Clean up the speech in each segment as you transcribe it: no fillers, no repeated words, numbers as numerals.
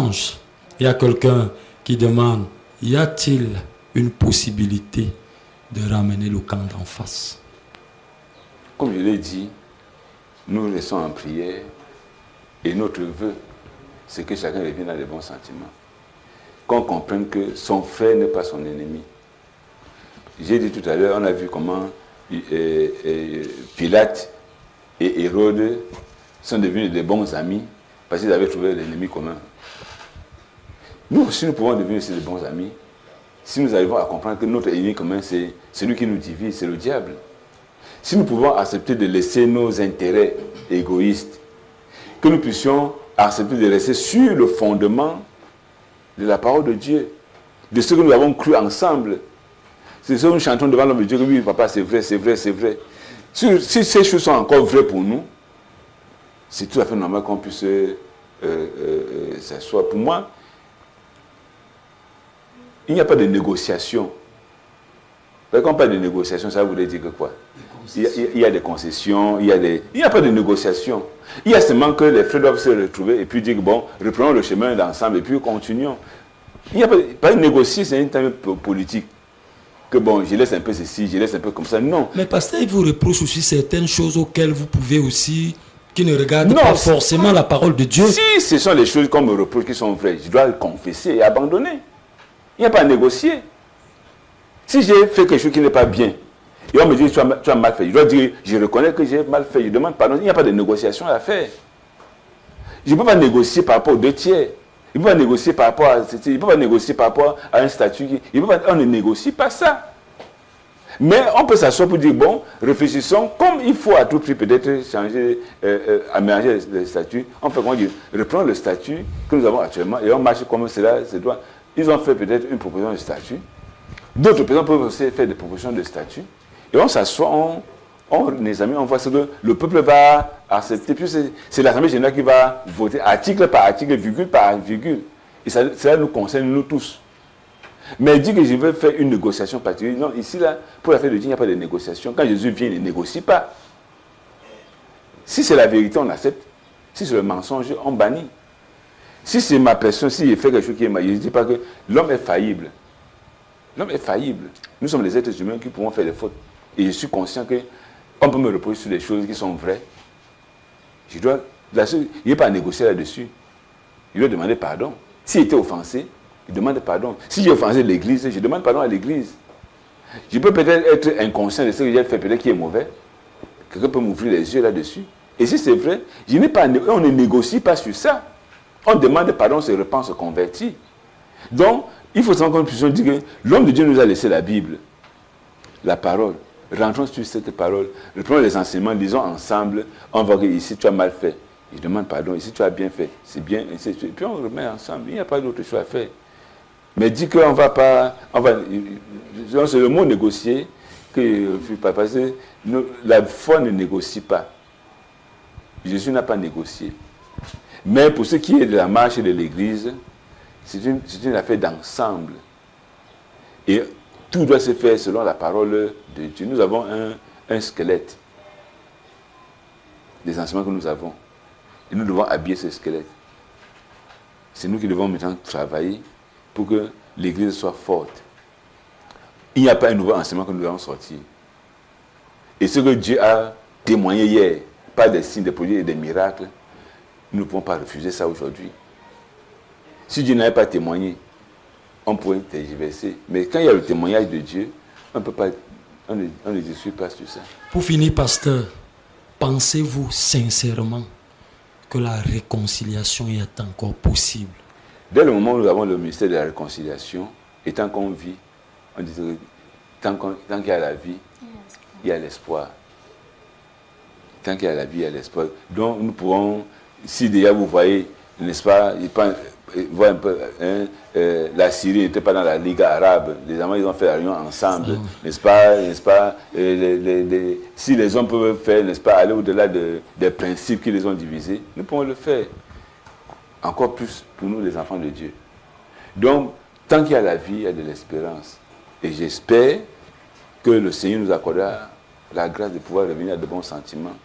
échange, il y a quelqu'un qui demande, y a-t-il une possibilité de ramener le camp d'en face? Comme je l'ai dit, nous restons en prière et notre vœu, c'est que chacun revienne dans les bons sentiments. Qu'on comprenne que son frère n'est pas son ennemi. J'ai dit tout à l'heure, on a vu comment Pilate et Hérode sont devenus des bons amis parce qu'ils avaient trouvé l'ennemi commun. Nous aussi, nous pouvons devenir aussi des bons amis si nous arrivons à comprendre que notre ennemi commun, c'est celui qui nous divise, c'est le diable. Si nous pouvons accepter de laisser nos intérêts égoïstes, que nous puissions accepter de rester sur le fondement de la parole de Dieu, de ce que nous avons cru ensemble. C'est ce que nous chantons devant l'homme de Dieu, que oui, papa, c'est vrai, c'est vrai, c'est vrai. Si ces choses sont encore vraies pour nous, c'est tout à fait normal qu'on puisse s'asseoir. Pour moi, il n'y a pas de négociation. Quand on parle de négociation, ça voudrait dire que quoi? Il y a des concessions, il n'y a pas de négociation. Il y a seulement que les frères doivent se retrouver et puis dire, bon, reprenons le chemin d'ensemble et puis continuons. Il n'y a pas de négocier, c'est un thème politique. Que bon, je laisse un peu ceci, je laisse un peu comme ça. Non. Mais pasteur, il vous reproche aussi certaines choses auxquelles vous pouvez aussi, qui ne regardent pas forcément la parole de Dieu. Si ce sont les choses qu'on me reproche qui sont vraies, je dois le confesser et abandonner. Il n'y a pas à négocier. Si j'ai fait quelque chose qui n'est pas bien, et on me dit, tu as mal fait, je dois dire, je reconnais que j'ai mal fait, je demande pardon, il n'y a pas de négociation à faire. Je ne peux pas négocier par rapport aux deux tiers. Il ne peut pas négocier par rapport à un statut. On ne négocie pas ça. Mais on peut s'asseoir pour dire, bon, réfléchissons, comme il faut à tout prix peut-être changer, aménager les statuts, on fait comment dire, reprendre le statut que nous avons actuellement et on marche comme cela se doit. Ils ont fait peut-être une proposition de statut. D'autres personnes peuvent aussi faire des propositions de statut. Et on s'assoit, on examine, on voit ce que le peuple va accepter. Puis c'est l'Assemblée générale qui va voter article par article, virgule par virgule. Et cela nous concerne, nous tous. Mais dire que je veux faire une négociation particulière, non, ici, là, pour la fête de Dieu, il n'y a pas de négociation. Quand Jésus vient, il ne négocie pas. Si c'est la vérité, on accepte. Si c'est le mensonge, on bannit. Si c'est ma personne, si je fais quelque chose qui est mal, je ne dis pas que l'homme est faillible. L'homme est faillible. Nous sommes des êtres humains qui pouvons faire des fautes. Et je suis conscient qu'on peut me reprocher sur des choses qui sont vraies. Il n'y a pas à négocier là-dessus. Il doit demander pardon. S'il était offensé, il demande pardon. Si j'ai offensé l'Église, je demande pardon à l'Église. Je peux peut-être être inconscient de ce que j'ai fait, peut-être qui est mauvais. Quelqu'un peut m'ouvrir les yeux là-dessus. Et si c'est vrai, on ne négocie pas sur ça. On demande pardon, on se repent, on se convertit. Donc, il faut savoir qu'on puisse dire que l'homme de Dieu nous a laissé la Bible, la parole. Rentrons sur cette parole, reprenons les enseignements, lisons ensemble, on va dire ici tu as mal fait, je demande pardon, ici tu as bien fait, c'est bien, et puis on remet ensemble, il n'y a pas d'autre chose à faire. Mais dit qu'on ne va pas, c'est le mot négocier, parce que la foi ne négocie pas. Jésus n'a pas négocié. Mais pour ce qui est de la marche de l'Église, c'est une affaire d'ensemble. Et tout doit se faire selon la parole de Dieu. Nous avons un squelette des enseignements que nous avons. Et nous devons habiller ce squelette. C'est nous qui devons maintenant travailler pour que l'Église soit forte. Il n'y a pas un nouveau enseignement que nous devons sortir. Et ce que Dieu a témoigné hier, pas des signes, des prodiges et des miracles, nous ne pouvons pas refuser ça aujourd'hui. Si Dieu n'avait pas témoigné, on pourrait tergiverser. Mais quand il y a le témoignage de Dieu, on ne discute pas sur ça. Pour finir, pasteur, pensez-vous sincèrement que la réconciliation est encore possible? Dès le moment où nous avons le ministère de la réconciliation, et tant qu'on vit, on dit que tant qu'il y a la vie, il y a l'espoir. Tant qu'il y a la vie, il y a l'espoir. Donc nous pourrons, si déjà vous voyez, n'est-ce pas, voit un peu, la Syrie n'était pas dans la Ligue arabe, les Allemands ils ont fait la réunion ensemble, n'est-ce pas, si les hommes peuvent faire, n'est-ce pas, aller au-delà des principes qui les ont divisés, nous pouvons le faire. Encore plus pour nous les enfants de Dieu. Donc, tant qu'il y a la vie, il y a de l'espérance. Et j'espère que le Seigneur nous accordera la grâce de pouvoir revenir à de bons sentiments,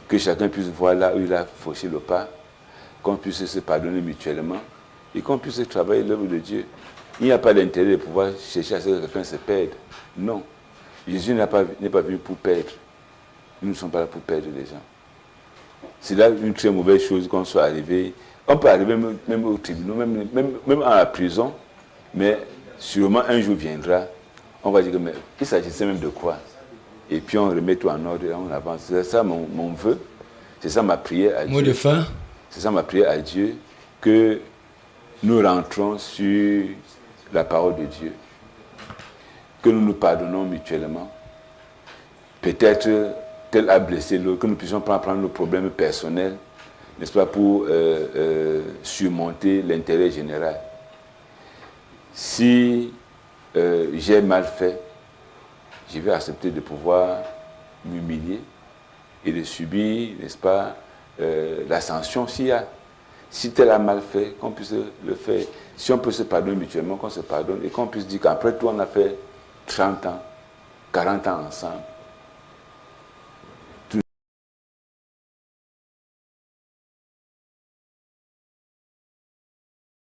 que chacun puisse voir là où il a fauché le pas, qu'on puisse se pardonner mutuellement et qu'on puisse travailler l'œuvre de Dieu. Il n'y a pas d'intérêt de pouvoir chercher à ce que quelqu'un se perde. Non. Jésus n'est pas venu pour perdre. Nous ne sommes pas là pour perdre les gens. C'est là une très mauvaise chose qu'on soit arrivé. On peut arriver même au tribunal, même à la prison, mais sûrement un jour viendra, on va dire que mais il s'agissait même de quoi? Et puis on remet tout en ordre et on avance. C'est ça mon vœu, c'est ça ma prière à Dieu. Mot de fin. C'est ça ma prière à Dieu, que nous rentrons sur la parole de Dieu, que nous nous pardonnons mutuellement. Peut-être tel a blessé l'autre, que nous puissions prendre nos problèmes personnels, n'est-ce pas, pour surmonter l'intérêt général. Si j'ai mal fait, je vais accepter de pouvoir m'humilier et de subir, n'est-ce pas, la sanction s'il y a. Si tel a mal fait, qu'on puisse le faire. Si on peut se pardonner mutuellement, qu'on se pardonne et qu'on puisse dire qu'après tout, on a fait 30 ans, 40 ans ensemble.